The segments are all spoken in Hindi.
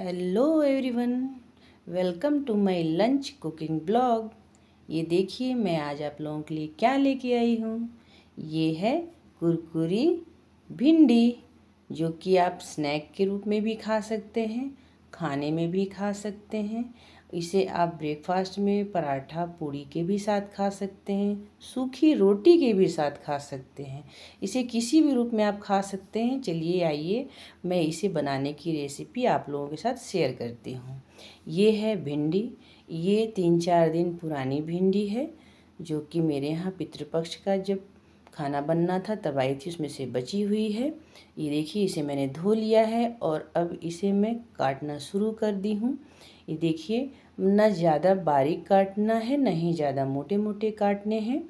Hello everyone, welcome to my lunch cooking blog. ये देखिए मैं आज आप लोगों के लिए क्या लेके आई हूँ। ये है कुरकुरी भिंडी, जो कि आप स्नैक के रूप में भी खा सकते हैं, खाने में भी खा सकते हैं। इसे आप ब्रेकफास्ट में पराठा पूड़ी के भी साथ खा सकते हैं, सूखी रोटी के भी साथ खा सकते हैं। इसे किसी भी रूप में आप खा सकते हैं। चलिए आइए मैं इसे बनाने की रेसिपी आप लोगों के साथ शेयर करती हूँ। ये है भिंडी। ये 3-4 दिन पुरानी भिंडी है, जो कि मेरे यहाँ पितृपक्ष का जब खाना बनना था तब आई थी, उसमें से बची हुई है। ये देखिए इसे मैंने धो लिया है और अब इसे मैं काटना शुरू कर दी हूँ। ये देखिए ना ज़्यादा बारीक काटना है, ना ही ज़्यादा मोटे मोटे काटने हैं,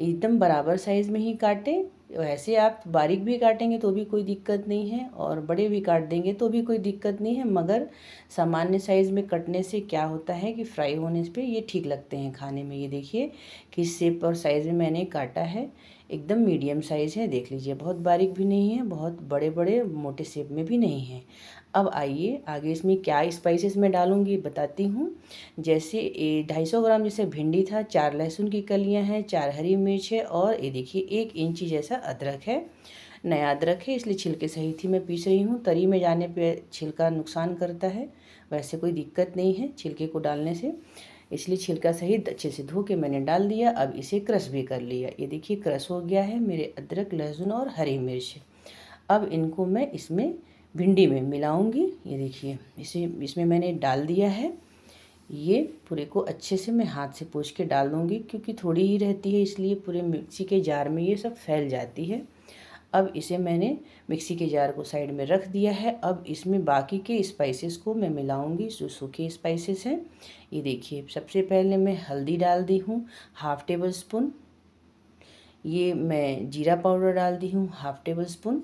एकदम बराबर साइज़ में ही काटें। वैसे आप बारीक भी काटेंगे तो भी कोई दिक्कत नहीं है और बड़े भी काट देंगे तो भी कोई दिक्कत नहीं है, मगर सामान्य साइज़ में कटने से क्या होता है कि फ्राई होने पे ये ठीक लगते हैं खाने में। ये देखिए किस शेप और साइज़ में मैंने काटा है, एकदम मीडियम साइज़ है। देख लीजिए बहुत बारीक भी नहीं है, बहुत बड़े बड़े मोटे शेप में भी नहीं है। अब आइए आगे इसमें क्या स्पाइसेस मैं डालूँगी बताती हूँ। जैसे 250 ग्राम जैसे भिंडी था, 4 लहसुन की कलियां हैं, 4 हरी मिर्च है और ये देखिए 1 इंची जैसा अदरक है। नया अदरक है इसलिए छिलके सहित ही मैं पीस रही हूँ। तरी में जाने पे छिलका नुकसान करता है, वैसे कोई दिक्कत नहीं है छिलके को डालने से, इसलिए छिलका सहित अच्छे से धो के मैंने डाल दिया। अब इसे क्रश भी कर लिया। ये देखिए क्रश हो गया है मेरे अदरक, लहसुन और हरी मिर्च। अब इनको मैं इसमें भिंडी में मिलाऊंगी। ये देखिए इसमें मैंने डाल दिया है। ये पूरे को अच्छे से मैं हाथ से पोंछ के डाल दूँगी, क्योंकि थोड़ी ही रहती है इसलिए पूरे मिक्सी के जार में ये सब फैल जाती है। अब इसे मैंने मिक्सी के जार को साइड में रख दिया है। अब इसमें बाकी के स्पाइसेस को मैं मिलाऊंगी, जो सूखे स्पाइसेस हैं। ये देखिए सबसे पहले मैं हल्दी डाल दी हूँ 1/2 टेबल स्पून। ये मैं जीरा पाउडर डाल दी हूँ 1/2 टेबल स्पून।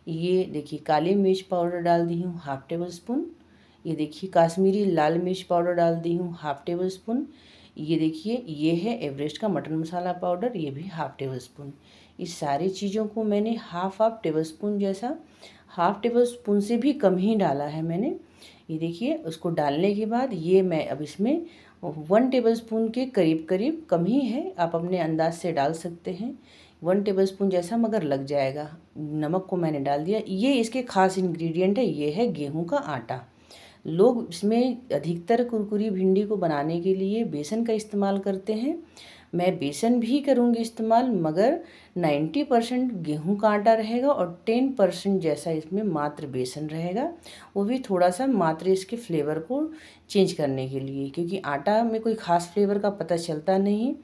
ये देखिए काली मिर्च पाउडर डाल दी हूँ 1/2 टेबल स्पून। ये देखिए काश्मीरी लाल मिर्च पाउडर डाल दी हूँ 1/2 टेबल स्पून। ये देखिए ये है एवरेस्ट का मटन मसाला पाउडर, ये भी 1/2 टेबल स्पून। इस सारी चीज़ों को मैंने हाफ टेबल स्पून जैसा, 1/2 टेबल स्पून से भी कम ही डाला है मैंने। ये देखिए उसको डालने के बाद ये मैं अब इसमें 1 टेबल स्पून के करीब करीब, कम ही है आप अपने अंदाज से डाल सकते हैं, 1 टेबल स्पून जैसा मगर लग जाएगा। नमक को मैंने डाल दिया। ये इसके खास इंग्रेडिएंट है, ये है गेहूं का आटा। लोग इसमें अधिकतर कुरकुरी भिंडी को बनाने के लिए बेसन का इस्तेमाल करते हैं। मैं बेसन भी करूँगी इस्तेमाल, मगर 90% गेहूं का आटा रहेगा और 10% जैसा इसमें मात्र बेसन रहेगा, वो भी थोड़ा सा मात्र इसके फ्लेवर को चेंज करने के लिए, क्योंकि आटा में कोई ख़ास फ्लेवर का पता चलता नहीं।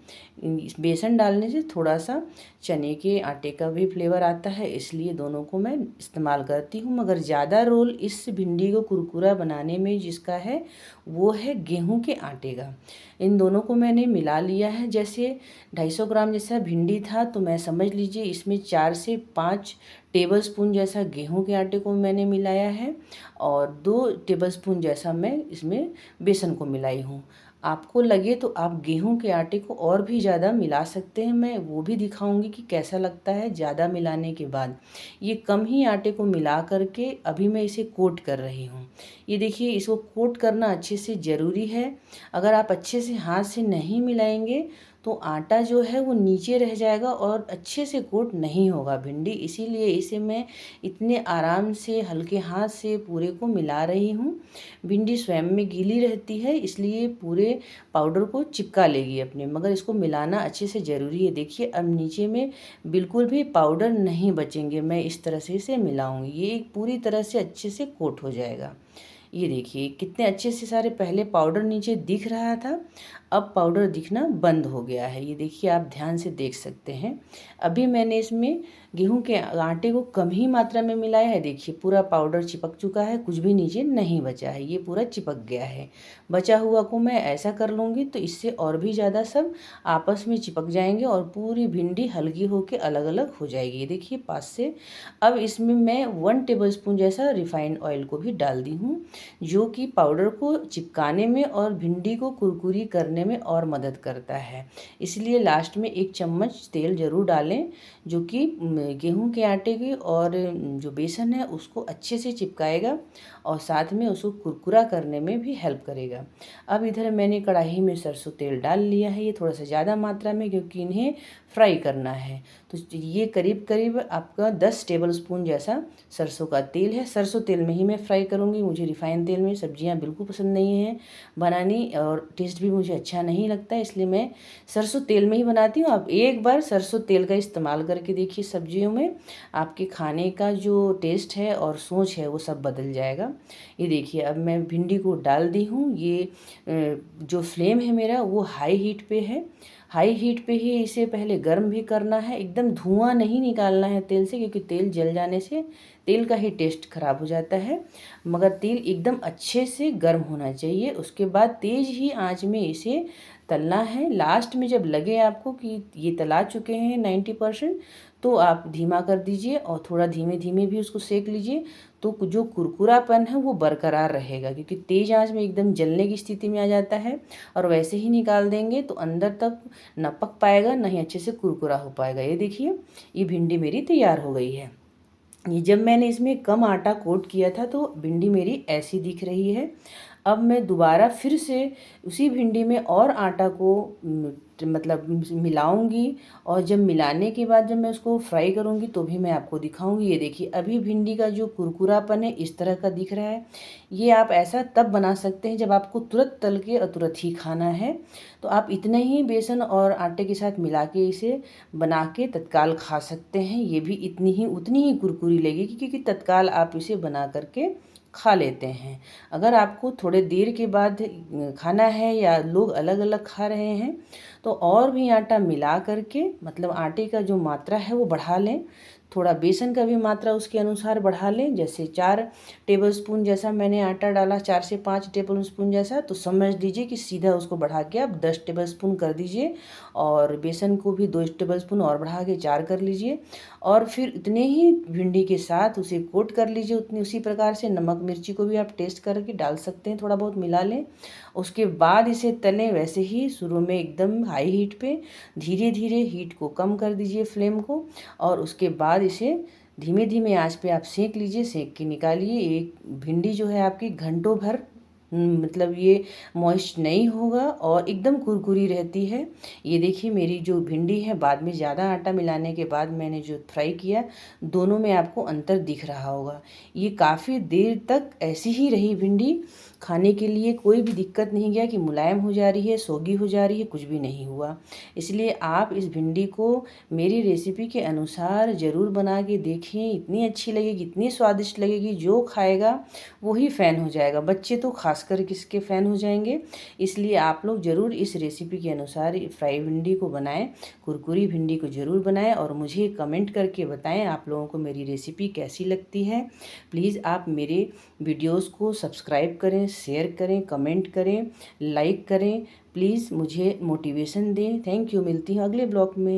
बेसन डालने से थोड़ा सा चने के आटे का भी फ्लेवर आता है, इसलिए दोनों को मैं इस्तेमाल करती हूँ। मगर ज़्यादा रोल इस भिंडी को कुरकुरा बनाने में जिसका है वो है गेहूं के आटे का। इन दोनों को मैंने मिला लिया है। जैसे 250 ग्राम जैसा भिंडी था तो मैं समझ लीजिए इसमें 4 से 5 टेबल स्पून जैसा गेहूं के आटे को मैंने मिलाया है और 2 टेबल स्पून जैसा मैं इसमें बेसन को मिलाई हूँ। आपको लगे तो आप गेहूं के आटे को और भी ज़्यादा मिला सकते हैं, मैं वो भी दिखाऊंगी कि कैसा लगता है ज़्यादा मिलाने के बाद। ये कम ही आटे को मिला करके अभी मैं इसे कोट कर रही हूँ। ये देखिए इसको कोट करना अच्छे से ज़रूरी है। अगर आप अच्छे से हाथ से नहीं मिलाएंगे तो आटा जो है वो नीचे रह जाएगा और अच्छे से कोट नहीं होगा भिंडी, इसीलिए इसे मैं इतने आराम से हल्के हाथ से पूरे को मिला रही हूँ। भिंडी स्वयं में गीली रहती है इसलिए पूरे पाउडर को चिपका लेगी अपने, मगर इसको मिलाना अच्छे से ज़रूरी है। देखिए अब नीचे में बिल्कुल भी पाउडर नहीं बचेंगे, मैं इस तरह से इसे मिलाऊंगी, ये पूरी तरह से अच्छे से कोट हो जाएगा। ये देखिए कितने अच्छे से सारे, पहले पाउडर नीचे दिख रहा था, अब पाउडर दिखना बंद हो गया है। ये देखिए आप ध्यान से देख सकते हैं। अभी मैंने इसमें गेहूं के आटे को कम ही मात्रा में मिलाया है। देखिए पूरा पाउडर चिपक चुका है, कुछ भी नीचे नहीं बचा है, ये पूरा चिपक गया है। बचा हुआ को मैं ऐसा कर लूँगी तो इससे और भी ज़्यादा सब आपस में चिपक जाएंगे और पूरी भिंडी हल्की होकर अलग अलग हो जाएगी। ये देखिए पास से। अब इसमें मैं 1 टेबल स्पून जैसा रिफाइंड ऑयल को भी डाल दी हूँ। जो कि पाउडर को चिपकाने में और भिंडी को कुरकुरी करने में और मदद करता है। इसलिए लास्ट में 1 चम्मच तेल ज़रूर डालें, जो कि गेहूं के आटे की और जो बेसन है उसको अच्छे से चिपकाएगा और साथ में उसको कुरकुरा करने में भी हेल्प करेगा। अब इधर मैंने कढ़ाई में सरसों तेल डाल लिया है, ये थोड़ा सा ज़्यादा मात्रा में, क्योंकि इन्हें फ्राई करना है। तो ये करीब करीब आपका 10 टेबल स्पून जैसा सरसों का तेल है। सरसों तेल में ही मैं फ्राई करूँगी, मुझे रिफाइंड तेल में सब्जियां बिल्कुल पसंद नहीं है बनानी और टेस्ट भी मुझे अच्छा नहीं लगता, इसलिए मैं सरसों तेल में ही बनाती हूँ। आप एक बार सरसों तेल का इस्तेमाल करके देखिए सब्जियों में, आपके खाने का जो टेस्ट है और सोच है वो सब बदल जाएगा। ये देखिए अब मैं भिंडी को डाल दी हूँ। ये जो फ्लेम है मेरा वो हाई हीट पे है। हाई हीट पे ही इसे पहले गर्म भी करना है, एकदम धुआं नहीं निकालना है तेल से, क्योंकि तेल जल जाने से तेल का ही टेस्ट खराब हो जाता है। मगर तेल एकदम अच्छे से गर्म होना चाहिए। उसके बाद तेज़ ही आंच में इसे तलना है। लास्ट में जब लगे आपको कि ये तला चुके हैं 90%, तो आप धीमा कर दीजिए और थोड़ा धीमे धीमे भी उसको सेक लीजिए, तो जो कुरकुरापन है वो बरकरार रहेगा, क्योंकि तेज़ आंच में एकदम जलने की स्थिति में आ जाता है और वैसे ही निकाल देंगे तो अंदर तक न पक पाएगा, न ही अच्छे से कुरकुरा हो पाएगा। ये देखिए ये भिंडी मेरी तैयार हो गई है। ये जब मैंने इसमें कम आटा कोट किया था तो भिंडी मेरी ऐसी दिख रही है। अब मैं दोबारा फिर से उसी भिंडी में और आटा को मतलब मिलाऊंगी, और जब मिलाने के बाद जब मैं उसको फ्राई करूंगी तो भी मैं आपको दिखाऊंगी। ये देखिए अभी भिंडी का जो कुरकुरापन है इस तरह का दिख रहा है। ये आप ऐसा तब बना सकते हैं जब आपको तुरंत तल के और तुरंत ही खाना है, तो आप इतने ही बेसन और आटे के साथ मिला के इसे बना के तत्काल खा सकते हैं। ये भी उतनी ही कुरकुरी लगेगी, क्योंकि तत्काल आप इसे बना करके खा लेते हैं। अगर आपको थोड़े देर के बाद खाना है या लोग अलग अलग खा रहे हैं, तो और भी आटा मिला करके, मतलब आटे का जो मात्रा है वो बढ़ा लें, थोड़ा बेसन का भी मात्रा उसके अनुसार बढ़ा लें। जैसे 4 टेबलस्पून जैसा मैंने आटा डाला, 4 से 5 टेबलस्पून जैसा, तो समझ लीजिए कि सीधा उसको बढ़ा के आप 10 टेबलस्पून कर दीजिए, और बेसन को भी 2 टेबलस्पून और बढ़ा के 4 कर लीजिए, और फिर उतने ही भिंडी के साथ उसे कोट कर लीजिए। उसी प्रकार से नमक मिर्ची को भी आप टेस्ट करके डाल सकते हैं, थोड़ा बहुत मिला लें। उसके बाद इसे तलें वैसे ही, शुरू में एकदम हाई हीट पे, धीरे धीरे हीट को कम कर दीजिए फ्लेम को, और उसके बाद इसे धीमे धीमे आंच पे आप सेक लीजिए, सेक के निकालिए। एक भिंडी जो है आपकी घंटों भर मतलब ये मॉइस्ट नहीं होगा और एकदम कुरकुरी रहती है। ये देखिए मेरी जो भिंडी है, बाद में ज़्यादा आटा मिलाने के बाद मैंने जो फ्राई किया, दोनों में आपको अंतर दिख रहा होगा। ये काफ़ी देर तक ऐसी ही रही भिंडी, खाने के लिए कोई भी दिक्कत नहीं गया कि मुलायम हो जा रही है, सोगी हो जा रही है, कुछ भी नहीं हुआ। इसलिए आप इस भिंडी को मेरी रेसिपी के अनुसार ज़रूर बना के देखें। इतनी अच्छी लगेगी, इतनी स्वादिष्ट लगेगी, जो खाएगा वही फ़ैन हो जाएगा। बच्चे तो खासकर किसके फ़ैन हो जाएंगे। इसलिए आप लोग ज़रूर इस रेसिपी के अनुसार फ्राई भिंडी को बनाएं, कुरकुरी भिंडी को ज़रूर बनाएं, और मुझे कमेंट करके बताएं आप लोगों को मेरी रेसिपी कैसी लगती है। प्लीज़ आप मेरे वीडियोस को सब्सक्राइब करें, शेयर करें, कमेंट करें, लाइक करें। प्लीज़ मुझे मोटिवेशन दें। Thank you. मिलती हूँ अगले ब्लॉग में।